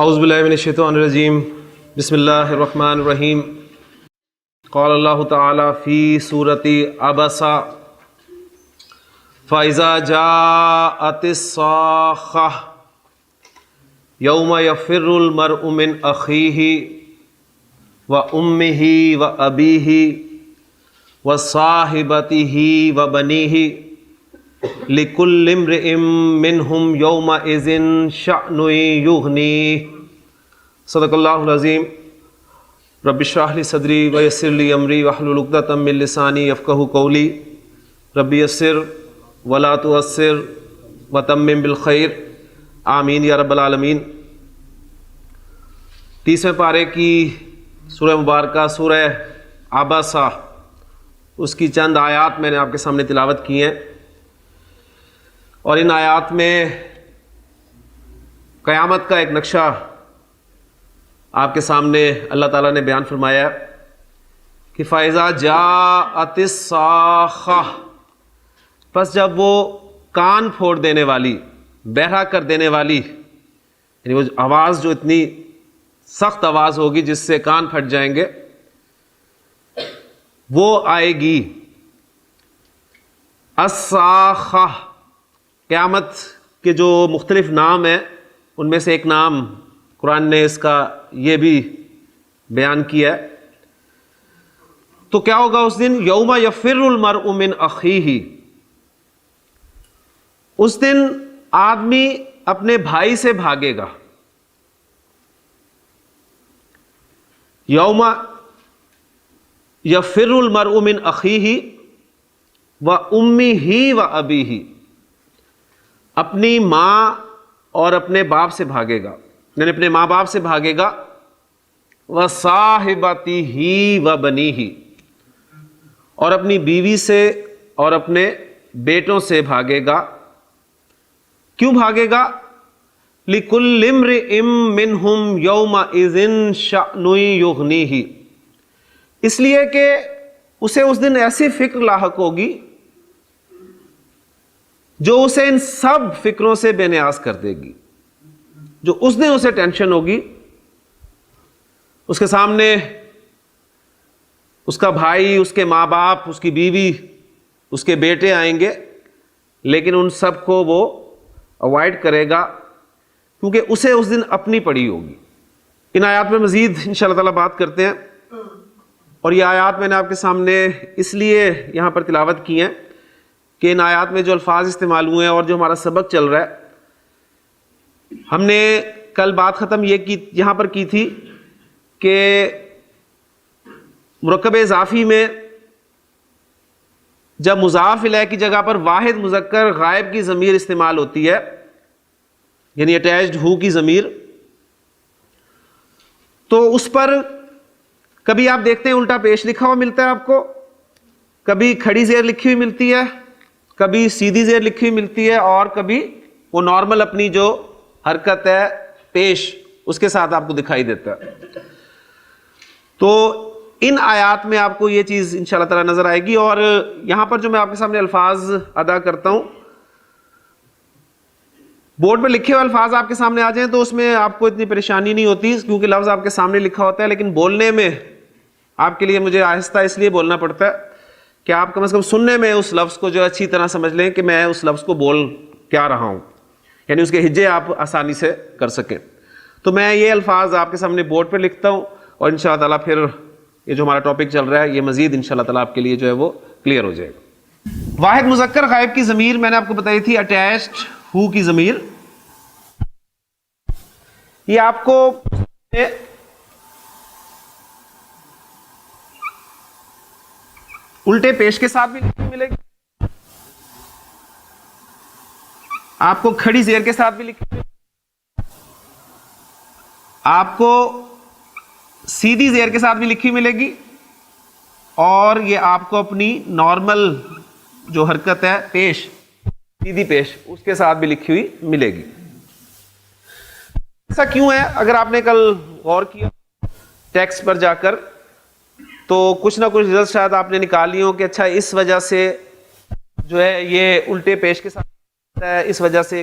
اعوذ باللہ من الشیطان الرجیم بسم اللہ الرحمن الرحیم قال اللہ تعالی فی سورۃ عبسہ فَإِذَا جَاءَتِ الصَّاخَّةُ يَوْمَ يَفِرُّ الْمَرْءُ مِنْ أَخِيهِ وَأُمِّهِ وَأَبِيهِ وَصَاحِبَتِهِ وَبَنِيهِ لِكُلِّ امْرِئٍ مِّنْهُمْ يَوْمَئِذٍ شَأْنٌ يُغْنِيهِ صدق اللہ العظیم رب اشرح لي صدری ویسر لي امری واحلل عقدۃ من لسانی یفقہوا قولی رب یسر ولا تعسر وتمم بالخیر آمین یا رب العالمین۔ 30ویں پارے کی سورہ مبارکہ سورہ عبسہ، اس کی چند آیات میں نے آپ کے سامنے تلاوت کی ہیں، اور ان آیات میں قیامت کا ایک نقشہ آپ کے سامنے اللہ تعالیٰ نے بیان فرمایا کہ فَإِذَا جَاءَتِ الصَّاخَّةُ، پس جب وہ کان پھوڑ دینے والی، بہرا کر دینے والی، یعنی وہ آواز جو اتنی سخت آواز ہوگی جس سے کان پھٹ جائیں گے، وہ آئے گی۔ الصاخہ، قیامت کے جو مختلف نام ہیں ان میں سے ایک نام قرآن نے اس کا یہ بھی بیان کیا ہے۔ تو کیا ہوگا اس دن؟ یوم یفر المرء من اخیہ، اس دن آدمی اپنے بھائی سے بھاگے گا۔ یوم یفر المرء من اخیہ وامہ وابیہ، اپنی ماں اور اپنے باپ سے بھاگے گا، یعنی اپنے ماں باپ سے بھاگے گا، وصاحبتہ وبنیہ، اور اپنی بیوی سے اور اپنے بیٹوں سے بھاگے گا۔ کیوں بھاگے گا؟ لِكُلِّ امْرِئٍ مِّنْهُمْ يَوْمَئِذٍ شَأْنٌ يُغْنِيهِ، اس لیے کہ اسے اس دن ایسی فکر لاحق ہوگی جو اسے ان سب فکروں سے بے نیاز کر دے گی۔ جو اس دن اسے ٹینشن ہوگی، اس کے سامنے اس کا بھائی، اس کے ماں باپ، اس کی بیوی، اس کے بیٹے آئیں گے، لیکن ان سب کو وہ اوائڈ کرے گا کیونکہ اسے اس دن اپنی پڑی ہوگی۔ ان آیات میں مزید انشاءاللہ تعالیٰ بات کرتے ہیں، اور یہ آیات میں نے آپ کے سامنے اس لیے یہاں پر تلاوت کی ہیں کہ ان آیات میں جو الفاظ استعمال ہوئے ہیں اور جو ہمارا سبق چل رہا ہے، ہم نے کل بات ختم یہاں پر کی تھی کہ مرکب اضافی میں جب مضاف الیہ کی جگہ پر واحد مذکر غائب کی ضمیر استعمال ہوتی ہے، یعنی اٹیچڈ ہو کی ضمیر، تو اس پر کبھی آپ دیکھتے ہیں الٹا پیش لکھا ہوا ملتا ہے آپ کو، کبھی کھڑی زیر لکھی ہوئی ملتی ہے، کبھی سیدھی زیر لکھی ہوئی ملتی ہے، اور کبھی وہ نارمل اپنی جو حرکت ہے پیش اس کے ساتھ آپ کو دکھائی دیتا ہے۔ تو ان آیات میں آپ کو یہ چیز انشاءاللہ تعالی نظر آئے گی، اور یہاں پر جو میں آپ کے سامنے الفاظ ادا کرتا ہوں، بورڈ پہ لکھے ہوئے الفاظ آپ کے سامنے آ جائیں تو اس میں آپ کو اتنی پریشانی نہیں ہوتی کیونکہ لفظ آپ کے سامنے لکھا ہوتا ہے، لیکن بولنے میں آپ کے لیے مجھے آہستہ اس لیے بولنا پڑتا ہے کہ آپ کم از کم سننے میں اس لفظ کو جو اچھی طرح سمجھ لیں کہ میں اس لفظ کو بول کیا رہا ہوں، یعنی اس کے ہجے آپ آسانی سے کر سکیں۔ تو میں یہ الفاظ آپ کے سامنے بورڈ پہ لکھتا ہوں، اور انشاءاللہ تعالیٰ پھر یہ جو ہمارا ٹاپک چل رہا ہے یہ مزید انشاءاللہ تعالیٰ آپ کے لیے جو ہے وہ کلیئر ہو جائے گا۔ واحد مذکر غائب کی ضمیر میں نے آپ کو بتائی تھی اٹیچڈ ہو کی ضمیر، یہ آپ کو الٹے پیش کے ساتھ بھی لکھی ملے گی، آپ کو کھڑی زیر کے ساتھ بھی لکھی ملے گی، آپ کو سیدھی زیر کے ساتھ بھی لکھی ملے گی، اور یہ آپ کو اپنی نارمل جو حرکت ہے پیش، سیدھی پیش، اس کے ساتھ بھی لکھی ہوئی ملے گی۔ ایسا کیوں ہے؟ اگر آپ نے کل غور کیا ٹیکسٹ پر جا کر تو کچھ نہ کچھ رزلٹ شاید آپ نے نکالی ہوں کہ اچھا اس وجہ سے جو ہے یہ الٹے پیش کے ساتھ ہے، اس وجہ سے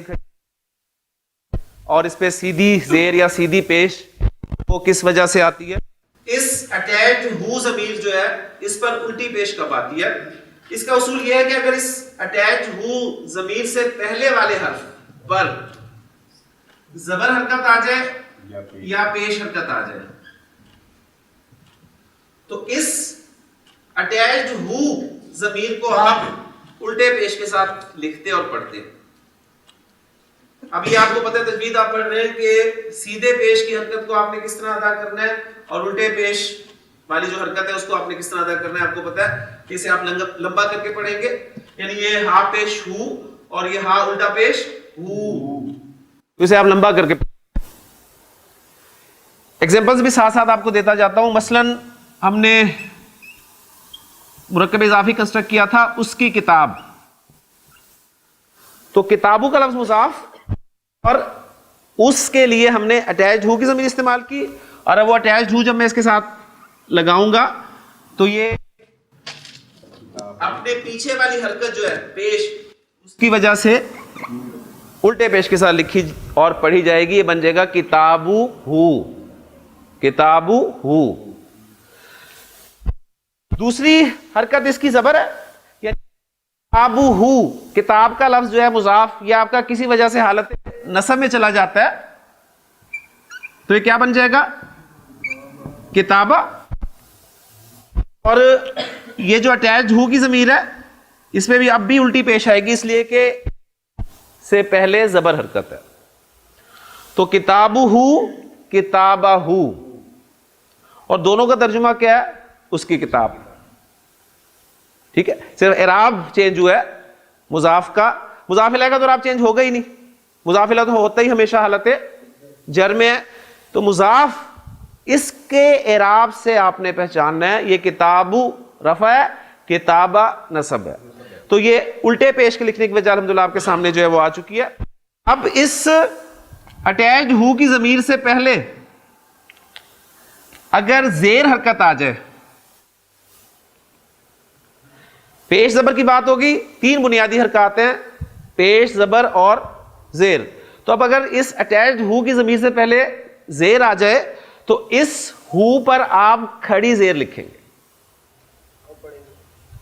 اور اس پہ سیدھی زیر یا سیدھی پیش وہ کس وجہ سے آتی ہے؟ اس اٹیچڈ ہو ضمیر جو ہے اس پر الٹی پیش کب آتی ہے؟ اس کا اصول یہ ہے کہ اگر اس اٹیچڈ ہو ضمیر سے پہلے والے حرف پر زبر حرکت آ جائے یا پیش حرکت آ جائے تو اس اٹیچڈ ہو ضمیر کو آپ الٹے پیش کے ساتھ لکھتے اور پڑھتے. ابھی آپ کو پتہ ہے تجوید آپ پڑھ رہے ہیں کہ سیدھے پیش کی حرکت کو آپ نے کس طرح ادا کرنا ہے اور الٹے پیش والی جو حرکت ہے اس کو آپ نے کس طرح ادا کرنا ہے. آپ کو پتہ ہے کہ اسے آپ لمبا کر کے پڑھیں گے, یعنی یہ ہا پیش ہو اور یہ ہا الٹا پیش ہو, اسے آپ لمبا کر کے. ایگزامپلز بھی ساتھ ساتھ آپ کو دیتا جاتا ہوں. مثلا ہم نے مرکب اضافی کنسٹرکٹ کیا تھا اس کی کتاب, تو کتابوں کا لفظ مضاف اور اس کے لیے ہم نے اٹیچڈ ہو کی ضمیر استعمال کی, اور اب وہ اٹیچڈ ہو جب میں اس کے ساتھ لگاؤں گا تو یہ اپنے پیچھے والی حرکت جو ہے پیش اس کی وجہ سے الٹے پیش کے ساتھ لکھی اور پڑھی جائے گی. یہ بن جائے گا کتابو ہو, کتابو ہو. دوسری حرکت اس کی زبر ہے, یعنی کتابو ہو, کتاب کا لفظ جو ہے مضاف یہ آپ کا کسی وجہ سے حالت نصب میں چلا جاتا ہے تو یہ کیا بن جائے گا کتابہ. اور یہ جو اٹیچڈ ہو کی ضمیر ہے اس میں بھی اب بھی الٹی پیش آئے گی, اس لیے کہ سے پہلے زبر حرکت ہے. تو کتابو ہو کتابہ ہو, اور دونوں کا ترجمہ کیا ہے اس کی کتاب. ٹھیک ہے, صرف اعراب چینج ہوا ہے مضاف کا. مضاف الیہ کا تو اعراب چینج ہوگا ہی نہیں, مضاف الیہ تو ہوتا ہی ہمیشہ حالت جر میں ہے. تو مضاف اس کے اعراب سے آپ نے پہچاننا ہے یہ کتابو رفع ہے کتابہ نصب ہے. تو یہ الٹے پیش کے لکھنے کی وجہ الحمدللہ آپ کے سامنے جو ہے وہ آ چکی ہے. اب اس اٹیچڈ ہو کی ضمیر سے پہلے اگر زیر حرکت آ جائے, پیش زبر کی بات ہوگی, تین بنیادی حرکات ہیں پیش زبر اور زیر. تو اب اگر اس اٹیچڈ ہو کی ضمیر سے پہلے زیر آ جائے تو اس ہو پر آپ کھڑی زیر لکھیں گے,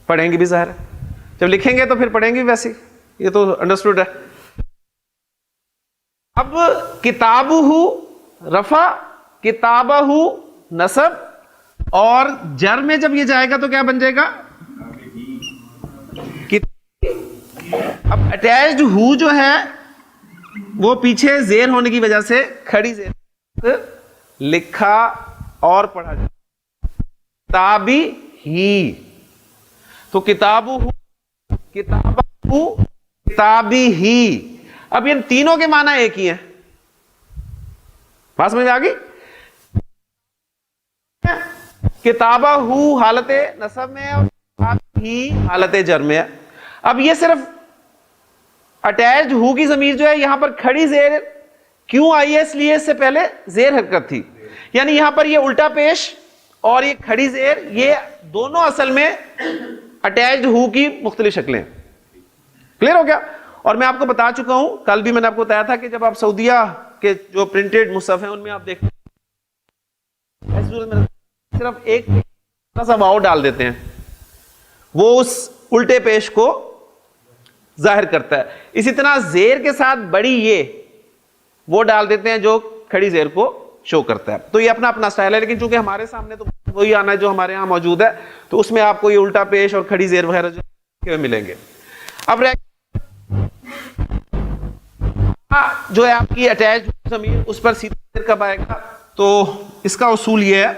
پڑھیں گے بھی ظاہر ہے, جب لکھیں گے تو پھر پڑھیں گے ویسے, یہ تو انڈرسٹوڈ ہے. اب کتابہ رفع کتابہ نصب, اور جر میں جب یہ جائے گا تو کیا بن جائے گا. اب اٹیچڈ ہو جو ہے وہ پیچھے زیر ہونے کی وجہ سے کھڑی زیر لکھا اور پڑھا جائے کتابی ہی. تو کتابو کتابہ کتابی ہی. اب ان تینوں کے معنی ایک ہی ہیں, بات سمجھ میں آ گئی. کتابہ ہو حالت نصب میں اور کتابی ہی حالت جر میں ہے. اب یہ صرف اٹیچڈ ہو کی ضمیر جو ہے یہاں پر کھڑی زیر کیوں آئی ہے, اس لیے اس سے پہلے زیر حرکت تھی, یعنی یہاں پر یہ الٹا پیش اور یہ کھڑی زیر یہ دونوں اصل میں اٹیچڈ ہو کی مختلف شکلیں. کلیئر ہو گیا. اور میں آپ کو بتا چکا ہوں, کل بھی میں نے آپ کو بتایا تھا کہ جب آپ سعودیہ کے جو پرنٹڈ مصحف ہیں ان میں آپ دیکھتے ہیں صرف ایک سا واو ڈال دیتے ہیں, وہ اس الٹے پیش کو ظاہر کرتا ہے. اسی طرح زیر کے ساتھ بڑی یہ وہ ڈال دیتے ہیں جو کھڑی زیر کو شو کرتا ہے. تو یہ اپنا اپنا سٹائل ہے, لیکن چونکہ ہمارے سامنے تو وہی آنا ہے جو ہمارے ہاں موجود ہے, تو اس میں آپ کو یہ الٹا پیش اور کھڑی زیر وغیرہ جو ملیں گے. اب جو ہے آپ کی اٹیچ ضمیر اس پر سیدھا زیر کب آئے گا, تو اس کا اصول یہ ہے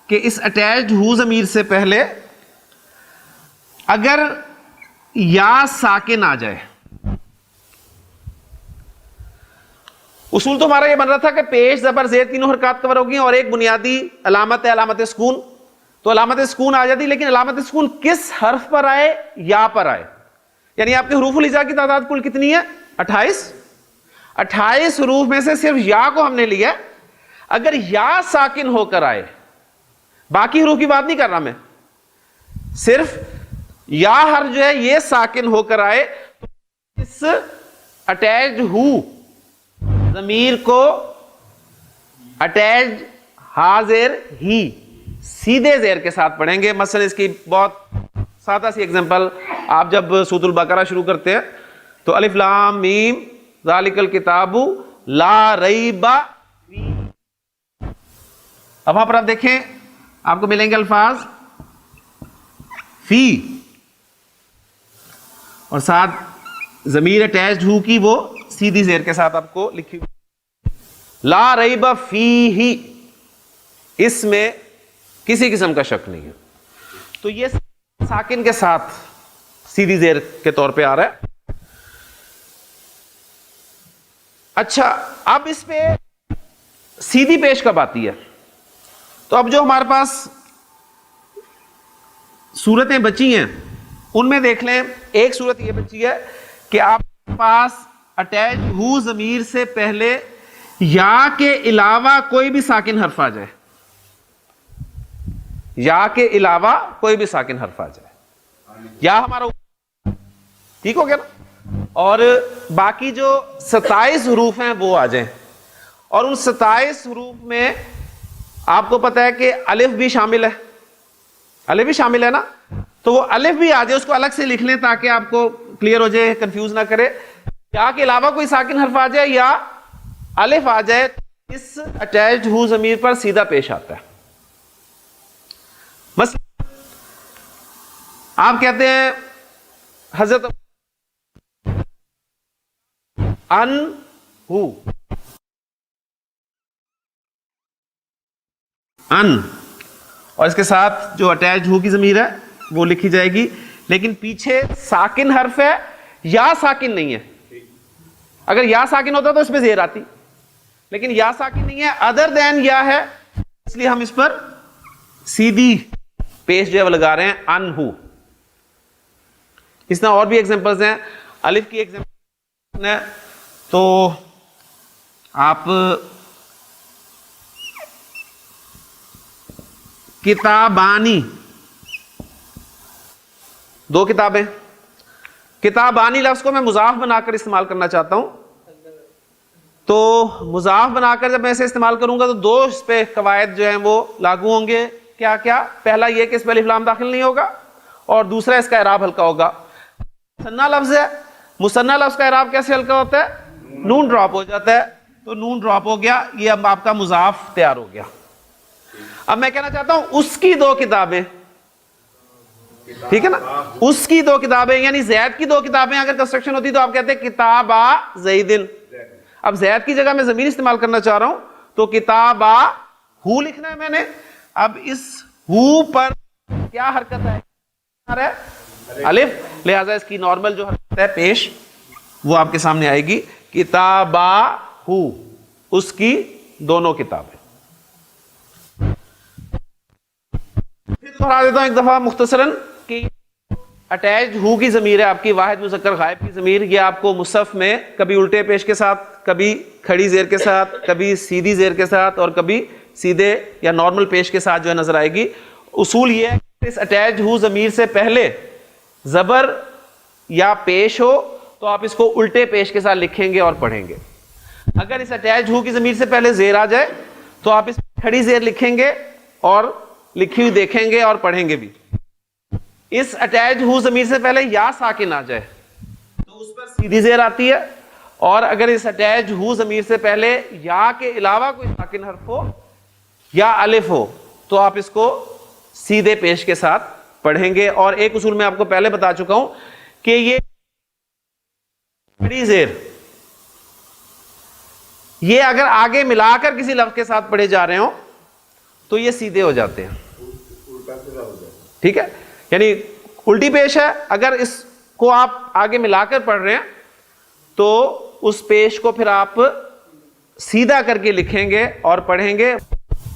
کہ اس اٹیچڈ ہو ضمیر سے پہلے اگر یا ساکن آ جائے, اصول تو ہمارا یہ بن رہا تھا کہ پیش زبر زیر تینوں حرکات کور ہوگی اور ایک بنیادی علامت ہے علامت سکون. تو علامت سکون آ جاتی, لیکن علامت سکون کس حرف پر آئے, یا پر آئے. یعنی آپ کے حروف الہجا کی تعداد کل کتنی ہے 28. 28 حروف میں سے صرف یا کو ہم نے لیا. اگر یا ساکن ہو کر آئے, باقی حروف کی بات نہیں کر رہا میں, صرف یا حرف جو ہے یہ ساکن ہو کر آئے, تو اس اٹیچڈ ہو ضمیر کو اٹیچ ہا زیر ہی سیدھے زیر کے ساتھ پڑھیں گے. مثلا اس کی بہت سادہ سی ایگزامپل, آپ جب سورۃ البقرہ شروع کرتے ہیں تو الف لام میم ذالک الکتاب لا ریب فیہ. اب وہاں پر آپ دیکھیں آپ کو ملیں گے الفاظ فی اور ساتھ ضمیر اٹیچڈ ہو کی وہ سیدھی زیر کے ساتھ آپ کو لکھی لا ریب فیہ, اس میں کسی قسم کا شک نہیں ہے. تو یہ ساکن کے ساتھ سیدھی زیر کے طور پہ آ رہا ہے. اچھا اب اس پہ سیدھی پیش کب آتی ہے؟ تو اب جو ہمارے پاس صورتیں بچی ہیں ان میں دیکھ لیں, ایک صورت یہ بچی ہے کہ آپ کے پاس اٹیچ ہو ضمیر سے پہلے یا کے علاوہ کوئی بھی ساکن حرف آ جائے, یا کے علاوہ کوئی بھی ساکن حرف آ جائے, یا ہمارا ٹھیک ہو گیا نا, اور باقی جو 27 حروف ہیں وہ آ جائیں. اور ان 27 حروف میں آپ کو پتا ہے کہ الف بھی شامل ہے, الف بھی شامل ہے نا, تو وہ الف بھی آ جائے اس کو الگ سے لکھ لیں تاکہ آپ کو کلیئر ہو جائے, کنفیوز نہ کرے. یا کے علاوہ کوئی ساکن حرف آ جائے یا الف آ جائے, اس اٹیچڈ ہو ضمیر پر سیدھا پیش آتا ہے. بس آپ کہتے ہیں حضرت ان ہو, ان, اور اس کے ساتھ جو اٹیچ ہو کی ضمیر ہے وہ لکھی جائے گی, لیکن پیچھے ساکن حرف ہے یا ساکن نہیں ہے. اگر یا ساکن ہوتا تو اس پہ زیر آتی, لیکن یا ساکن نہیں ہے, ادر دین یا ہے, اس لیے ہم اس پر سیدھی پیش جو ہے وہ لگا رہے ہیں ان ہو. اس طرح اور بھی ایگزامپلز ہیں. الف کی ایگزامپل ہے تو آپ کتابانی, دو کتابیں, کتابانی لفظ کو میں مضاف بنا کر استعمال کرنا چاہتا ہوں. تو مضاف بنا کر جب میں اسے استعمال کروں گا تو دو اس پہ قواعد جو ہیں وہ لاگو ہوں گے. کیا کیا؟ پہلا یہ کہ اس پہ الف لام داخل نہیں ہوگا, اور دوسرا اس کا اعراب ہلکا ہوگا. مثنیٰ لفظ ہے, مثنیٰ لفظ کا اعراب کیسے ہلکا ہوتا ہے؟ نون ڈراپ ہو جاتا ہے, تو نون ڈراپ ہو گیا, یہ اب آپ کا مضاف تیار ہو گیا. اب میں کہنا چاہتا ہوں اس کی دو کتابیں, ٹھیک ہے نا, اس کی دو کتابیں یعنی زید کی دو کتابیں. اگر کنسٹرکشن ہوتی تو آپ کہتے ہیں کتابا زیدن. اب زید کی جگہ میں ضمیر استعمال کرنا چاہ رہا ہوں تو کتابا ہو لکھنا ہے میں نے. اب اس ہو پر کیا حرکت ہے؟ الف, لہذا اس کی نارمل جو حرکت ہے پیش وہ آپ کے سامنے آئے گی, کتابا ہو, اس کی دونوں کتابیں. پھر دوہرا دیتا ہوں ایک دفعہ مختصراً کہ اٹیچ ہو کی ضمیر ہے آپ کی واحد مذکر غائب کی ضمیر, یہ آپ کو مصحف میں کبھی الٹے پیش کے ساتھ, کبھی کھڑی زیر کے ساتھ, کبھی سیدھی زیر کے ساتھ, اور کبھی سیدھے یا نارمل پیش کے ساتھ جو ہے نظر آئے گی. اصول یہ ہے کہ اس اٹیچ ہو ضمیر سے پہلے زبر یا پیش ہو تو آپ اس کو الٹے پیش کے ساتھ لکھیں گے اور پڑھیں گے. اگر اس اٹیچ ہو کی ضمیر سے پہلے زیر آ جائے تو آپ اس کھڑی زیر لکھیں گے اور لکھی ہوئی دیکھیں گے اور پڑھیں گے بھی. اس اٹیچ ہو ضمیر سے پہلے یا ساکن آ جائے تو اس پر سیدھی زیر آتی ہے, اور اگر اس اٹیچ ہو ضمیر سے پہلے یا کے علاوہ کوئی ساکن حرف ہو یا الف ہو تو آپ اس کو سیدھے پیش کے ساتھ پڑھیں گے. اور ایک اصول میں آپ کو پہلے بتا چکا ہوں کہ یہ کھڑی زیر یہ اگر آگے ملا کر کسی لفظ کے ساتھ پڑھے جا رہے ہوں تو یہ سیدھے ہو جاتے ہیں, ٹھیک ہے, یعنی الٹی پیش ہے, اگر اس کو آپ آگے ملا کر پڑھ رہے ہیں تو اس پیش کو پھر آپ سیدھا کر کے لکھیں گے اور پڑھیں گے.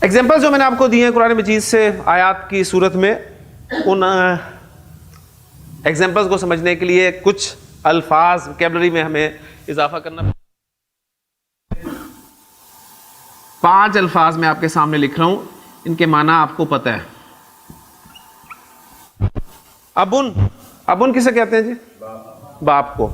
ایگزامپل جو میں نے آپ کو دی ہیں قرآن مجید سے آیات کی صورت میں, ان ایگزامپلز کو سمجھنے کے لیے کچھ الفاظ وکیبلری میں ہمیں اضافہ کرنا. 5 الفاظ میں آپ کے سامنے لکھ رہا ہوں, ان کے معنی آپ کو پتہ ہے. ابن, ابن کسے کہتے ہیں جی؟ باپ کو.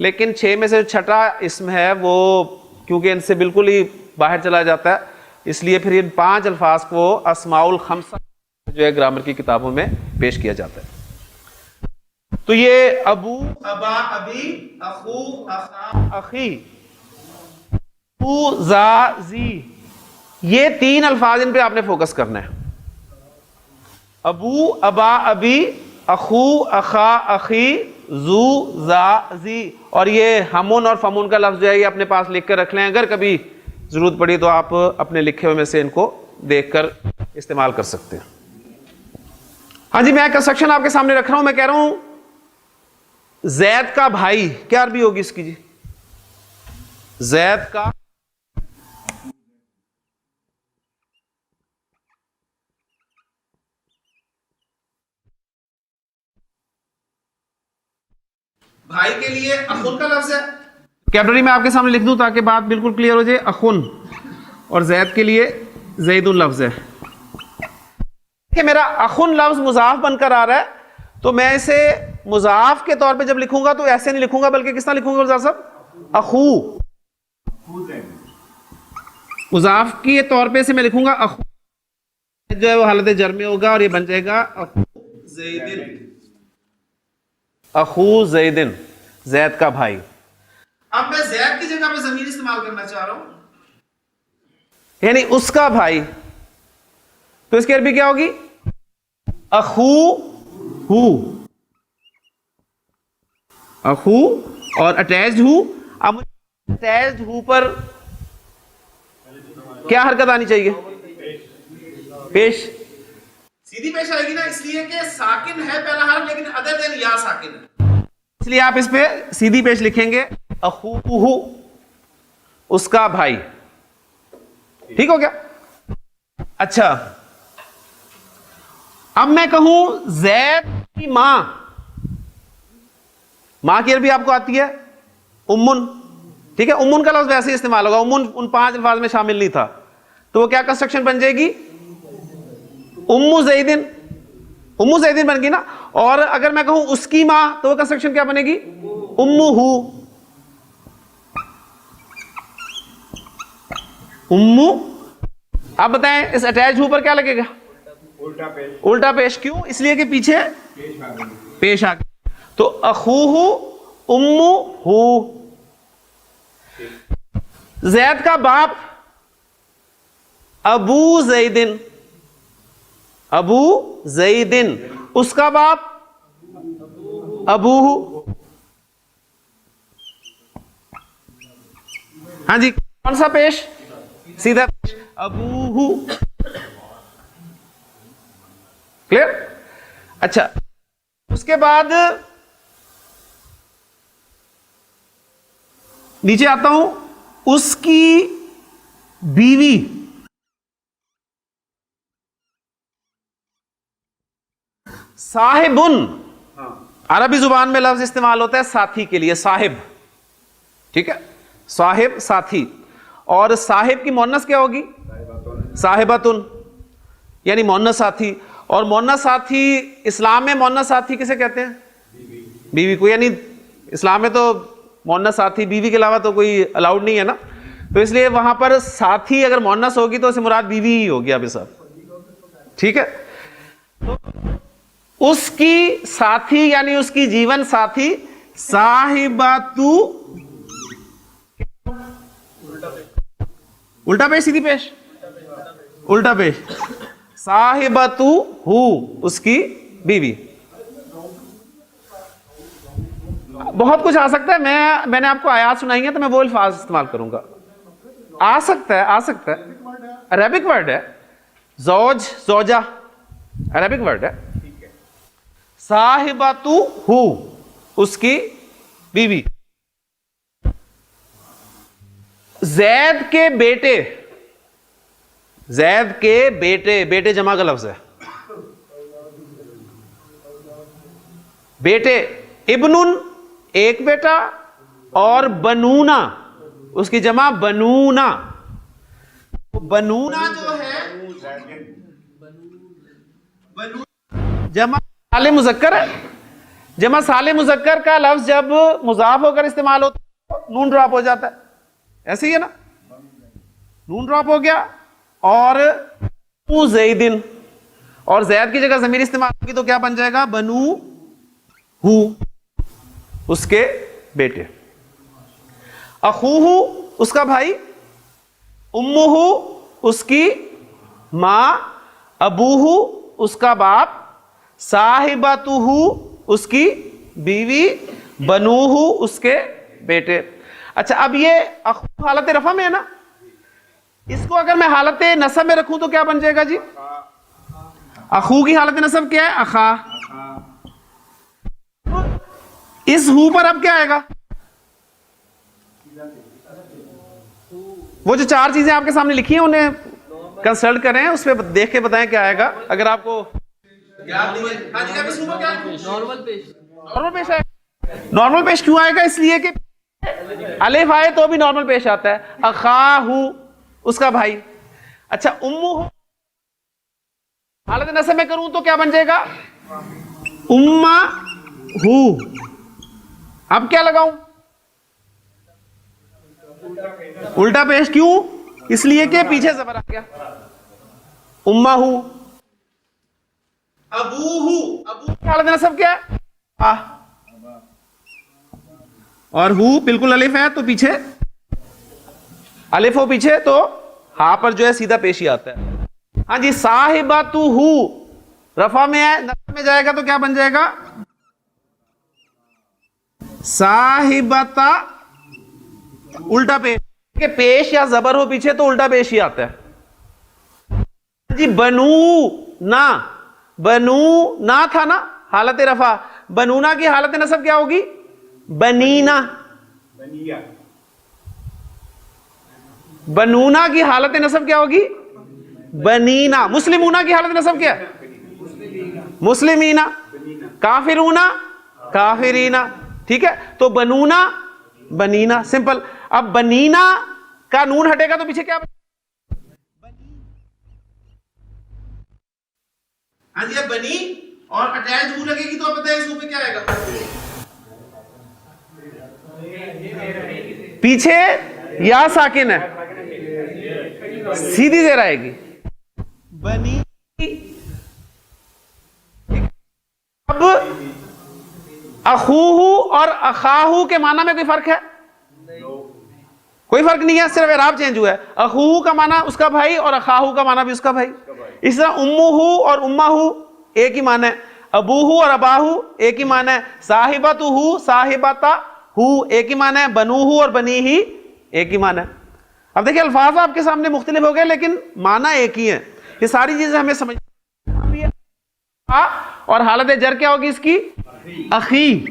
لیکن 6 میں سے جو چھٹا اسم ہے وہ کیونکہ ان سے بالکل ہی باہر چلا جاتا ہے، اس لیے پھر ان 5 الفاظ کو اسماء الخمسہ جو ہے گرامر کی کتابوں میں پیش کیا جاتا ہے. تو یہ ابو، ابا، ابی، اخو، اخا، اخی، او، زا، زی، یہ 3 الفاظ ان پہ آپ نے فوکس کرنا ہے. ابو، ابا، ابی، اخو، اخا، اخی، زو، زا، زی. اور یہ ہمون اور فمون کا لفظ جو ہے یہ اپنے پاس لکھ کر رکھ لیں، اگر کبھی ضرورت پڑی تو آپ اپنے لکھے ہوئے میں سے ان کو دیکھ کر استعمال کر سکتے ہیں. ہاں جی، میں کنسٹرکشن آپ کے سامنے رکھ رہا ہوں. میں کہہ رہا ہوں زید کا بھائی، کیا عربی ہوگی اس کی جی؟ زید کا بھائی کے لیے اخن کا لفظ ہے. کیپٹری میں آپ کے سامنے لکھ دوں تاکہ بات بالکل کلیئر ہو جائے. اخن، اور زید کے لیے زید لفظ ہے. کہ میرا اخن لفظ مضاف بن کر آ رہا ہے تو میں اسے مضاف کے طور پہ جب لکھوں گا تو ایسے نہیں لکھوں گا بلکہ کس طرح لکھوں گا گلزار صاحب؟ اخو. مضاف کے طور پہ اسے میں لکھوں گا اخو، جو ہے وہ حالت جر میں ہوگا اور یہ بن جائے گا اخو زیدن. اخو زیدن، زید کا بھائی. اب میں زید کی جگہ پہ ضمیر استعمال کرنا چاہ رہا ہوں، یعنی اس کا بھائی، تو اس کی عربی کیا ہوگی؟ اخو ہو. اخو اور اٹیچڈ ہو. اب اٹیچڈ ہو پر کیا حرکت آنی چاہیے؟ پیش، سیدھی پیش آئے گی نا، اس لیے کہ ساکن ہے پہلا حرف لیکن ادر دین یا ساکن ہے، اس لیے آپ اس پہ سیدھی پیش لکھیں گے اخوہ، اس کا بھائی. ٹھیک ہو گیا؟ اچھا، اب میں کہوں زید کی ماں، ماں کی عربی آپ کو آتی ہے امن. ٹھیک ہے، امن کا لفظ ویسے ہی استعمال ہوگا، امن ان 5 الفاظ میں شامل نہیں تھا، تو وہ کیا کنسٹرکشن بن جائے گی؟ امو زیدن. امو زیدن بن گئی نا. اور اگر میں کہوں اس کی ماں تو وہ کنسٹرکشن کیا بنے گی؟ امو ہو. امو. اب بتائیں اس اٹیچ ہو پر کیا لگے گا؟ الٹا پیش. کیوں؟ اس لیے کہ پیچھے پیش آ گیا. تو اخوہ امو ہو. زید کا باپ ابو زیدن، ابو زیدن، اس کا باپ ابوہ. ہاں جی، کون سا پیش؟ سیدھا پیش، ابوہ. کلیئر؟ اچھا، اس کے بعد نیچے آتا ہوں، اس کی بیوی. صاحبن، عربی زبان میں لفظ استعمال ہوتا ہے ساتھی کے لیے، صاحب. ٹھیک ہے، صاحب ساتھی. اور صاحب کی مؤنث کیا ہوگی؟ صاحبتن، یعنی مؤنث ساتھی. اور مؤنث ساتھی اسلام میں مؤنث ساتھی کسے کہتے ہیں؟ بیوی کو. یعنی اسلام میں تو مؤنث ساتھی بیوی کے علاوہ تو کوئی الاؤڈ نہیں ہے نا، تو اس لیے وہاں پر ساتھی اگر مؤنث ہوگی تو اسے مراد بیوی ہی ہوگی. ابھی صاحب ٹھیک ہے، اس کی ساتھی یعنی اس کی جیون ساتھی صاحباتو. الٹا پیش سیدھی پیش؟ الٹا پیش. صاحباتو ہو، اس کی بیوی. بہت کچھ آ سکتا ہے، میں نے آپ کو آیات سنائی ہیں تو میں وہ الفاظ استعمال کروں گا. آ سکتا ہے عربک ورڈ ہے. زوج، زوجہ عربک ورڈ ہے. صاحباتو ہو، اس کی بیوی. زید کے بیٹے، زید کے بیٹے، بیٹے جمع کا لفظ ہے. بیٹے، ابنن ایک بیٹا، اور بنونا اس کی جمع بنونا. بنونا جو ہے جمع سالم مذکر ہے، جمع سالم مذکر کا لفظ جب مضاف ہو کر استعمال ہوتا ہے نون ڈراپ ہو جاتا ہے، ایسے ہی ہے نا، نون ڈراپ ہو گیا. اور زیدن، اور زید کی جگہ ضمیر استعمال ہوگی تو کیا بن جائے گا؟ بنو ہو، اس کے بیٹے. اخوہ اس کا بھائی، امہ اس کی ماں، ابوہ اس کا باپ، صاحبتہ اس کی بیوی، بنوہ اس کے بیٹے. اچھا اب یہ اخو حالت رفع میں ہے نا، اس کو اگر میں حالت نصب میں رکھوں تو کیا بن جائے گا جی؟ اخو کی حالت نصب کیا ہے؟ اخا. اس ہو پر اب کیا آئے گا؟ وہ جو چار چیزیں آپ کے سامنے لکھی ہیں انہیں کنسلٹ کریں، اس پہ دیکھ کے بتائیں کیا آئے گا. اگر آپ کو نارمل پیش آئے گا. نارمل پیش کیوں آئے گا؟ اس لیے کہ الف آئے تو بھی نارمل پیش آتا ہے. اخاہ اس کا بھائی. اچھا امہ حالت نصب میں کروں تو کیا بن جائے گا؟ امہ ہو. اب کیا لگاؤں؟ الٹا پیش. کیوں؟ اس لیے کہ پیچھے زبر آ گیا. امہ ہو. ابوہ، ابو کی حالت نصب کیا ہے؟ اور ہو بالکل الف ہے تو پیچھے الف ہو پیچھے تو ہاں پر جو ہے سیدھا پیش ہی آتا ہے. ہاں جی صاحباتہ رفع میں ہے، نصب میں جائے گا تو کیا بن جائے گا؟ صاحبتا الٹا پیش، کہ پیش یا زبر ہو پیچھے تو الٹا پیش ہی آتا ہے. جی بنو نا، بنو نا تھا نا حالت رفع، بنونا کی حالت نصب کیا ہوگی؟ بنینا. بنونا کی حالت نصب کیا ہوگی؟ بنینا. مسلمونا کی حالت نصب کیا ہے؟ مسلمینا. کافرونا کافرینا. ٹھیک ہے، تو بنونا بنینا سمپل. اب بنینا کا نون ہٹے گا تو پیچھے کیا؟ ہاں جی اب بنی اور اٹیچ ہو لگے گی تو اب بتائیں اس پہ کیا آئے گا؟ پیچھے یا ساکن ہے، سیدھی زیر آئے گی. بنی. اب اخوہ اور اخاہ کے معنی میں کوئی فرق ہے؟ کوئی فرق نہیں ہے، صرف اعراب چینج ہوا ہے. اخوہ کا معنی اس کا بھائی اور اخاہ کا معنی بھی اس کا بھائی. اس طرح امہ اور امہ ایک ہی معنی ہے، ابوہ اور اباہ ایک ہی معنی ہے، صاحبتہ صاحبتا ایک ہی معنی ہے، بنوہ اور بنیہ ایک ہی معنی ہے. اب دیکھیں الفاظ آپ کے سامنے مختلف ہو گئے لیکن معنی ایک ہی ہے. یہ ساری چیزیں ہمیں سمجھ. اور حالت جر کیا ہوگی اس کی؟ اخی.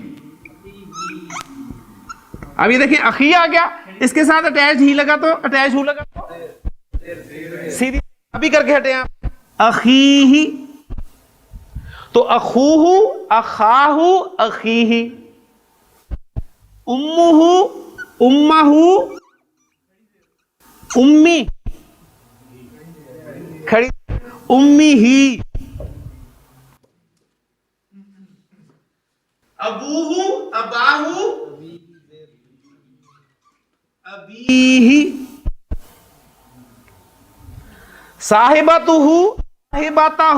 اب یہ دیکھیں اخی آ گیا، اس کے ساتھ اٹیچ ہی لگا تو اٹیچ ہو لگا تو سیدھی ابھی کر کے ہٹے آپ اخی. تو اخوہ اخاہ اخیہ. امہ امہ امی کھڑی امی ہی. ابوہ اباہ ابیہ. صاحبتہ صاحبتہ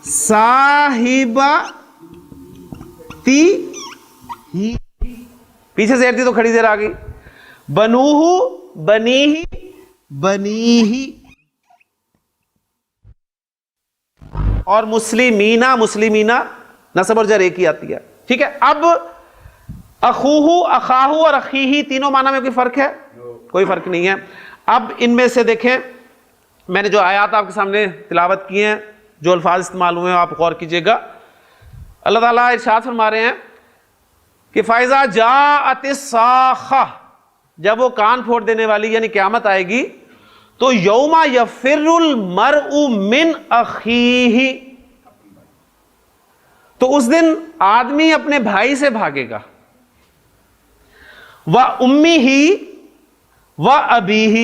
صاحبتی ہی. پیچھے زیر تھی تو کھڑی زیر آ گئی. بنوہ بنیہ بنیہ. اور مسلمینا مسلمینا نصب اور جر ایک ہی آتی ہے. ٹھیک ہے، اب اخوہ اخاہ اور اخیہ تینوں معنی میں کوئی فرق ہے؟ کوئی فرق نہیں ہے. اب ان میں سے دیکھیں میں نے جو آیات آپ کے سامنے تلاوت کی ہیں، جو الفاظ استعمال ہوئے ہیں آپ غور کیجئے گا. اللہ تعالیٰ ارشاد فرما رہے ہیں کہ فَإِذَا جَاءَتِ الصَّاخَّةُ، جب وہ کان پھوڑ دینے والی یعنی قیامت آئے گی تو یوم یفر المرء من اخیہ، تو اس دن آدمی اپنے بھائی سے بھاگے گا. وَأُمِّهِ وَأَبِيهِ،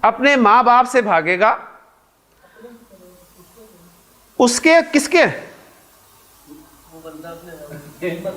اپنے ماں باپ سے بھاگے گا. اس کے کس کے؟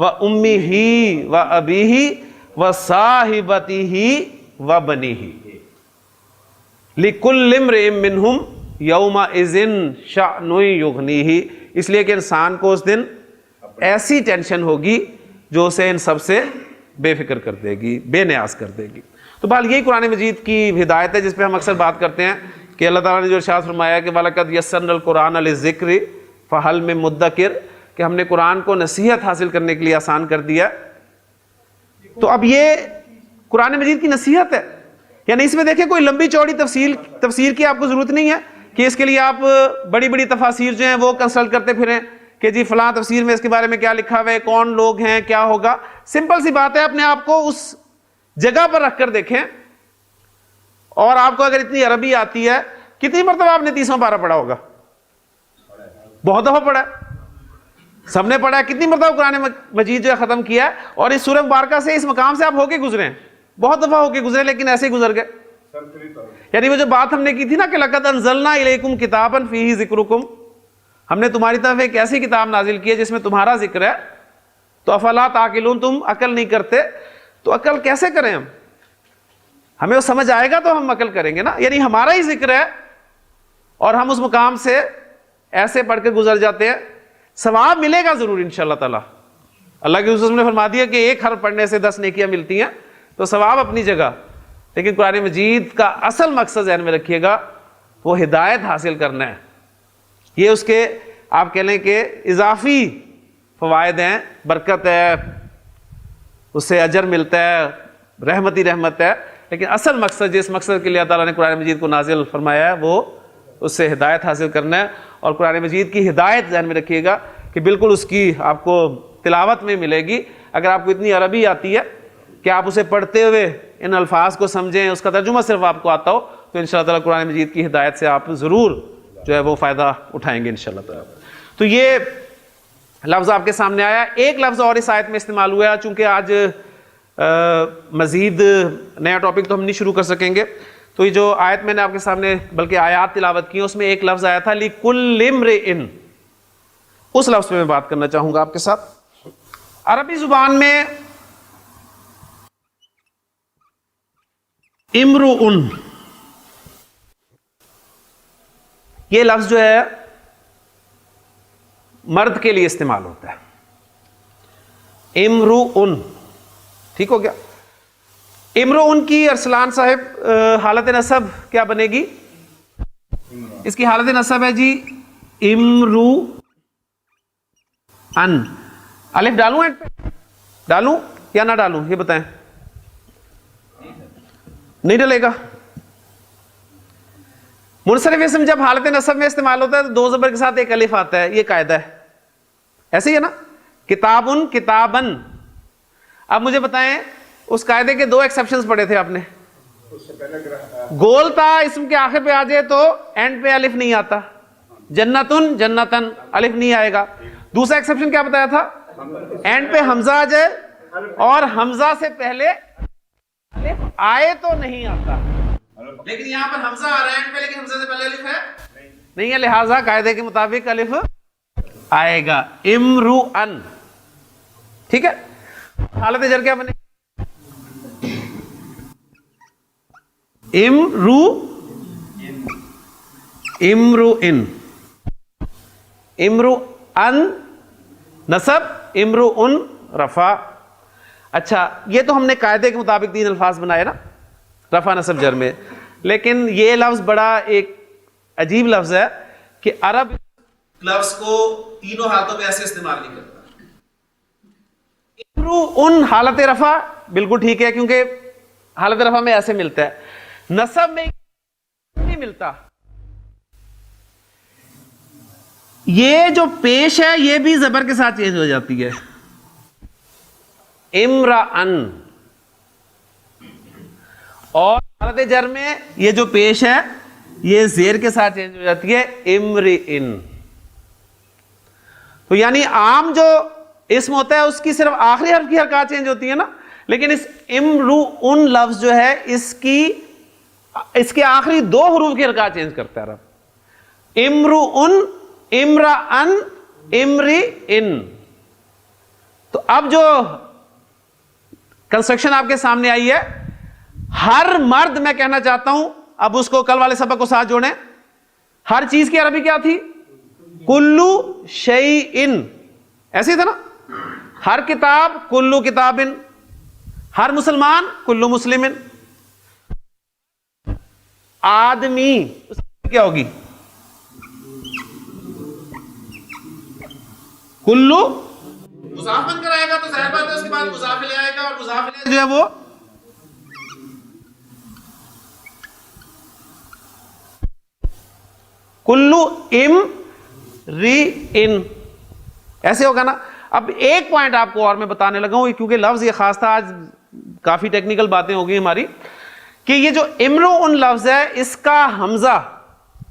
و امیہ و ابیہ و صاحبتہ و بنیہ لکل امرئ منہم یومئذ شأن یغنیہ، اس لیے کہ انسان کو اس دن ایسی ٹینشن ہوگی جو اسے ان سب سے بے فکر کر دے گی، بے نیاز کر دے گی۔ تو بہرحال یہی قرآن مجید کی ہدایت ہے جس پہ ہم اکثر بات کرتے ہیں کہ اللہ تعالیٰ نے جو ارشاد فرمایا کہ وَلَقَدْ يَسَّرْنَا الْقُرْآنَ لِلذِّكْرِ فَهَلْ مِن مُدَّكِرٍ، کہ ہم نے قرآن کو نصیحت حاصل کرنے کے لیے آسان کر دیا۔ تو اب یہ قرآن مجید کی نصیحت ہے، یعنی اس میں دیکھیں کوئی لمبی چوڑی تفسیر کی آپ کو ضرورت نہیں ہے کہ اس کے لیے آپ بڑی بڑی تفاسیر جو ہیں وہ کنسلٹ کرتے پھریں کہ جی فلاں تفسیر میں اس کے بارے میں کیا لکھا ہوا ہے، کون لوگ ہیں، کیا ہوگا۔ سمپل سی بات ہے، اپنے آپ کو اس جگہ پر رکھ کر دیکھیں، اور آپ کو اگر اتنی عربی آتی ہے، کتنی مرتبہ آپ نے 30واں پارہ پڑھا ہوگا؟ بہت دفعہ پڑھا ہے، سب نے پڑھا ہے۔ کتنی مرتبہ قرآن مجید جو ہے ختم کیا ہے، اور اس سورہ مبارکہ سے اس مقام سے آپ ہو کے گزرے ہیں، بہت دفعہ ہو کے گزرے، لیکن ایسے ہی گزر گئے۔ یعنی وہ جو بات ہم نے کی تھی نا کہ لقد انزلنا الیکم کتابا فیہ ذکرکم، ہم نے تمہاری طرف ایک ایسی کتاب نازل کی ہے جس میں تمہارا ذکر ہے، تو افلا تعقلون، تم عقل نہیں کرتے۔ تو عقل کیسے کریں ہم؟ ہمیں وہ سمجھ آئے گا تو ہم عقل کریں گے نا، یعنی ہمارا ہی ذکر ہے اور ہم اس مقام سے ایسے پڑھ کے گزر جاتے ہیں۔ ثواب ملے گا ضرور انشاءاللہ تعالی، اللہ کے رسول نے فرما دیا کہ ایک حرف پڑھنے سے 10 نیکیاں ملتی ہیں، تو ثواب اپنی جگہ، لیکن قرآن مجید کا اصل مقصد ذہن میں رکھیے گا، وہ ہدایت حاصل کرنا ہے۔ یہ اس کے آپ کہہ لیں کہ اضافی فوائد ہیں، برکت ہے، اس سے اجر ملتا ہے، رحمت ہی رحمت ہے، لیکن اصل مقصد جس مقصد کے لیے اللہ تعالیٰ نے قرآن مجید کو نازل فرمایا ہے وہ اس سے ہدایت حاصل کرنا ہے۔ اور قرآن مجید کی ہدایت ذہن میں رکھیے گا کہ بالکل اس کی آپ کو تلاوت میں ملے گی۔ اگر آپ کو اتنی عربی آتی ہے کہ آپ اسے پڑھتے ہوئے ان الفاظ کو سمجھیں، اس کا ترجمہ صرف آپ کو آتا ہو، تو انشاءاللہ تعالیٰ قرآن مجید کی ہدایت سے آپ ضرور جو ہے وہ فائدہ اٹھائیں گے انشاءاللہ تعالیٰ۔ تو یہ لفظ آپ کے سامنے آیا، ایک لفظ اور اس آیت میں استعمال ہوا ہے، چونکہ آج مزید نیا ٹاپک تو ہم نہیں شروع کر سکیں گے، تو یہ جو آیت میں نے آپ کے سامنے بلکہ آیات تلاوت کی، اس میں ایک لفظ آیا تھا لِكُلِّ امْرِئٍ، اس لفظ پہ میں بات کرنا چاہوں گا آپ کے ساتھ۔ عربی زبان میں امرؤن یہ لفظ جو ہے مرد کے لیے استعمال ہوتا ہے، امرؤن، ٹھیک ہو گیا۔ امرؤن کی ارسلان صاحب حالت نصب کیا بنے گی؟ اس کی حالت نصب ہے جی امرؤن۔ الف ڈالوں اینڈ پہ، ڈالوں یا نہ ڈالوں یہ بتائیں؟ نہیں ڈلے گا۔ منصرف اسم جب حالت نصب میں استعمال ہوتا ہے تو 2 زبر کے ساتھ ایک الف آتا ہے، یہ قاعدہ ہے، ایسے ہی ہے نا، کتابن کتابن۔ اب مجھے بتائیں اس قاعدے کے 2 ایکسیپشنز پڑھے تھے آپ نے، گول تا اسم کے آخر پہ آ جائے تو اینڈ پہ الف نہیں آتا، جنتن جنتن الف نہیں آئے گا۔ دوسرا ایکسیپشن کیا بتایا تھا؟ اینڈ پہ حمزہ آ جائے اور حمزہ سے پہلے الف آئے تو نہیں آتا، لیکن یہاں پر حمزہ آ رہا ہے اینڈ پہ، لیکن حمزہ سے پہلے الف ہے نہیں ہے، لہٰذا قاعدے کے مطابق الف آئے گا، امرؤن، ٹھیک ہے۔ حالت جر کیا بنے؟ امرؤن، امرؤن نصب، امرؤن رفع۔ اچھا یہ تو ہم نے قاعدے کے مطابق 3 الفاظ بنائے نا رفع نصب جر میں، لیکن یہ لفظ بڑا ایک عجیب لفظ ہے کہ عرب لفظ کو تینوں حالتوں میں ایسے استعمال نہیں کرتا۔ امرؤن حالت رفع بالکل ٹھیک ہے کیونکہ حالت رفع میں ایسے ملتا ہے، نصب میں نہیں ملتا۔ یہ جو پیش ہے یہ بھی زبر کے ساتھ چینج ہو جاتی ہے، امرأن، اور حالت جر میں یہ جو پیش ہے یہ زیر کے ساتھ چینج ہو جاتی ہے، امرئن۔ تو یعنی عام جو اسم ہوتا ہے اس کی صرف آخری حرف کی حرکات چینج ہوتی ہے نا، لیکن اس امرؤن لفظ جو ہے اس کے آخری 2 حروف کی حرکات چینج کرتا ہے رب، امرؤن، امرأن، امرئن۔ تو اب جو کنسٹرکشن آپ کے سامنے آئی ہے، ہر مرد، میں کہنا چاہتا ہوں اب اس کو کل والے سبق کو ساتھ جوڑیں، ہر چیز کی عربی کیا تھی؟ کلو شیئن، ایسے ہی تھا نا؟ ہر کتاب کلو کتابن، ہر مسلمان کلو مسلمن، آدمی اس کی کیا ہوگی؟ کلو مضاف بن کر آئے گا، تو ظاہر بات ہے اس کے بعد مضاف لے آئے گا، اور مضاف لے جو ہے وہ کلو امرئن، ایسے ہوگا نا؟ اب ایک پوائنٹ آپ کو اور میں بتانے لگا ہوں، کیونکہ لفظ یہ خاص تھا، آج کافی ٹیکنیکل باتیں ہو گئی ہماری، کہ یہ جو امرؤن لفظ ہے اس کا حمزہ،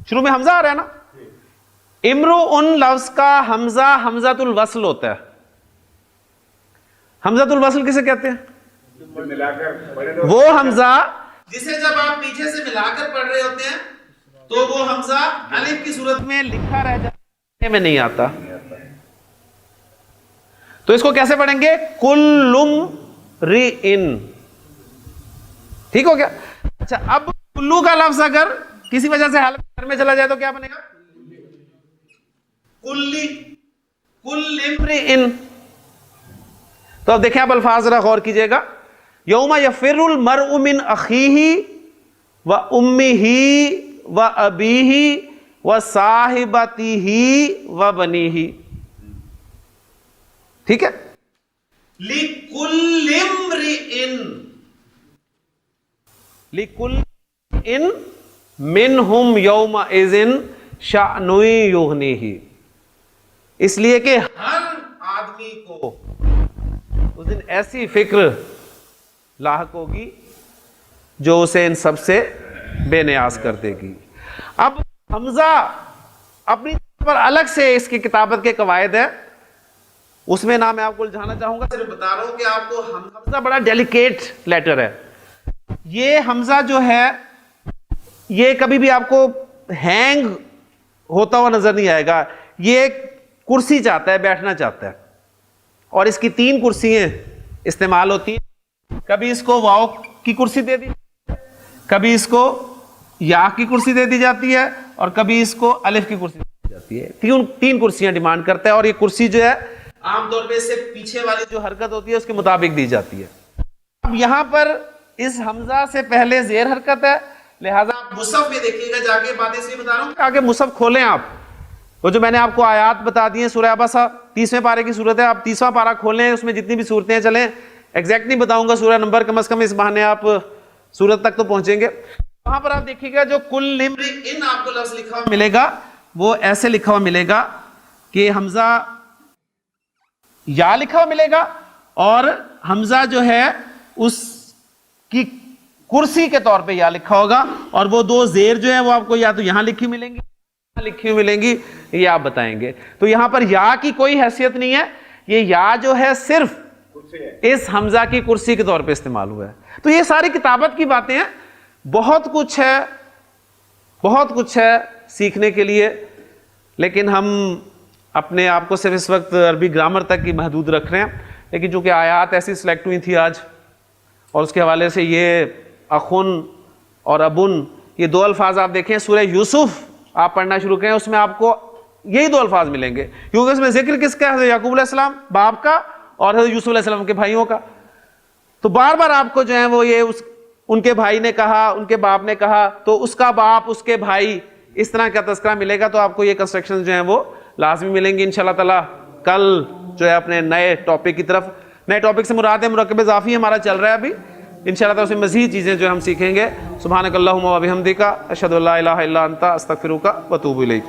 شروع میں حمزہ آ رہا ہے نا، امرؤن لفظ کا حمزہ حمزۃ الوصل ہوتا ہے۔ حمزۃ الوصل کسے کہتے ہیں؟ وہ حمزہ جسے جب آپ پیچھے سے ملا کر پڑھ رہے ہوتے ہیں تو وہ حمزہ الف کی صورت میں لکھا رہ جاتا ہے، میں نہیں آتا، تو اس کو کیسے پڑھیں گے؟ کلم رئن، ٹھیک ہو گیا؟ اچھا، اب کلو کا لفظ اگر کسی وجہ سے حالت گھر میں چلا جائے تو کیا بنے گا؟ کلی، کل امرئن۔ تو اب دیکھیں، اب الفاظ ذرا غور کیجئے گا، یوم یفر المرء من اخیہ و امہ و ابیہ و صاحبتہ و بنیہ، ٹھیک ہے؟ لِكُلِّ امْرِئٍ، لِكُلِّ امْرِئٍ مِّنْهُمْ يَوْمَئِذٍ شَأْنٌ يُغْنِيهِ، اس لیے کہ ہر آدمی کو اس دن ایسی فکر لاحق ہوگی جو اسے ان سب سے بے نیاز کر دے گی۔ اب حمزہ اپنی پر الگ سے اس کی کتابت کے قواعد ہے، اس میں نہ میں آپ کو الجھانا چاہوں گا، صرف بتا رہا ہوں کہ آپ کو حمزہ بڑا ڈیلیکیٹ لیٹر ہے۔ یہ حمزہ جو ہے یہ کبھی بھی آپ کو ہینگ ہوتا ہوا نظر نہیں آئے گا، یہ کرسی چاہتا ہے، بیٹھنا چاہتا ہے، اور اس کی 3 کرسیاں استعمال ہوتی ہیں، کبھی اس کو واو کی کرسی دے دی، کبھی اس کو یا کی کرسی دے دی جاتی ہے، اور کبھی اس کو الف کی کرسی دی جاتی ہے۔ 3 کرسیاں ڈیمانڈ کرتا ہے، اور یہ کرسی جو ہے عام طور پہ اس سے پیچھے والی جو حرکت ہوتی ہے اس کے مطابق دی جاتی ہے۔ اب یہاں پر اس حمزہ سے پہلے زیر حرکت ہے، لہذا آپ مصحف میں دیکھیے گا، جا کے باتیں اس لیے بتا رہا ہوں کہ آگے مصحف کھولیں آپ، وہ جو میں نے آپ کو آیات بتا دی ہیں، سورہ عبسہ 30ویں پارے کی صورت ہے، آپ 30واں پارہ کھولیں، اس میں جتنی بھی صورتیں چلیں، ایگزیکٹ نہیں بتاؤں گا سورہ نمبر، کم از کم اس بہانے آپ صورت تک تو پہنچیں گے۔ وہاں پر آپ دیکھیے گا جو کل امرئن آپ کو لفظ لکھا ہوا ملے گا وہ ایسے لکھا ہوا ملے گا کہ حمزہ یا لکھا ہوا ملے گا، اور حمزہ جو ہے اس کی کرسی کے طور پہ یا لکھا ہوگا، اور وہ 2 زیر جو ہیں وہ آپ کو یا تو یہاں لکھی ملیں گی، لکھی ہوئی ملیں گی، یہ آپ بتائیں گے۔ تو یہاں پر یا کی کوئی حیثیت نہیں ہے، یہ یا جو ہے صرف اس حمزہ کی کرسی کے طور پہ استعمال ہوا ہے۔ تو یہ ساری کتابت کی باتیں ہیں، بہت کچھ ہے، بہت کچھ ہے سیکھنے کے لیے، لیکن ہم اپنے آپ کو صرف اس وقت عربی گرامر تک ہی محدود رکھ رہے ہیں، لیکن چونکہ آیات ایسی سلیکٹ ہوئی تھی آج، اور اس کے حوالے سے یہ اخن اور ابن، یہ 2 الفاظ آپ دیکھیں، سورہ یوسف آپ پڑھنا شروع کریں، اس میں آپ کو یہی 2 الفاظ ملیں گے، کیونکہ اس میں ذکر کس کا ہے؟ حضرت یعقوب علیہ السلام باپ کا، اور حضرت یوسف علیہ السلام کے بھائیوں کا۔ تو بار بار آپ کو جو ہے وہ یہ ان کے بھائی نے کہا، ان کے باپ نے کہا، تو اس کا باپ، اس کے بھائی، اس طرح کا تذکرہ ملے گا، تو آپ کو یہ کنسٹرکشن جو ہیں وہ لازمی ملیں گی انشاءاللہ تعالی۔ کل جو ہے اپنے نئے ٹاپک کی طرف، نئے ٹاپک سے مراد ہے مرکب اضافی ہمارا چل رہا ہے ابھی، انشاءاللہ تعالی اس میں مزید چیزیں جو ہم سیکھیں گے۔ سبحانک اللہم و بحمدک، اشہد ان لا الہ الا انت، استغفرک و اتوب الیک۔